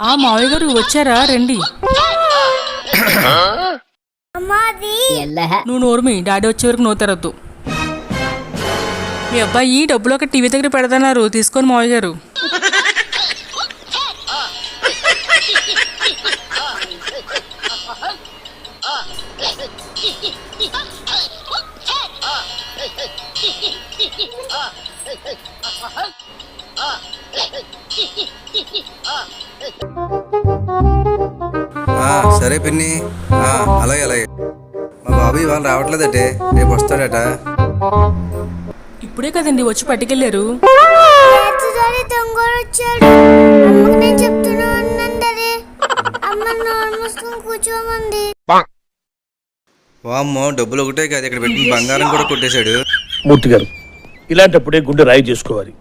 ఆ మావయ్య గారు వచ్చారా? రండి. నువ్వు నోర్మి, డాడీ వచ్చే వరకు నో తెరద్దు. మీ అబ్బాయి డబ్బులు ఒక టీవీ దగ్గర పెడతాన్నారు, తీసుకొని మావయ్య గారు. సరే పిన్ని, అలాగే అలాగే. మా బాబు ఇవాళ రావట్లేదటే, రేపు వస్తాడట. ఇప్పుడే కదండి వచ్చి పట్టుకెళ్ళారు. వామ్మో, డబ్బులు ఒకటే కాదు, ఇక్కడ పెట్టిన బంగారం కూడా కొట్టేశాడు. మూర్తి గారు, ఇలాంటప్పుడే గుండె రాయి చేసుకోవాలి.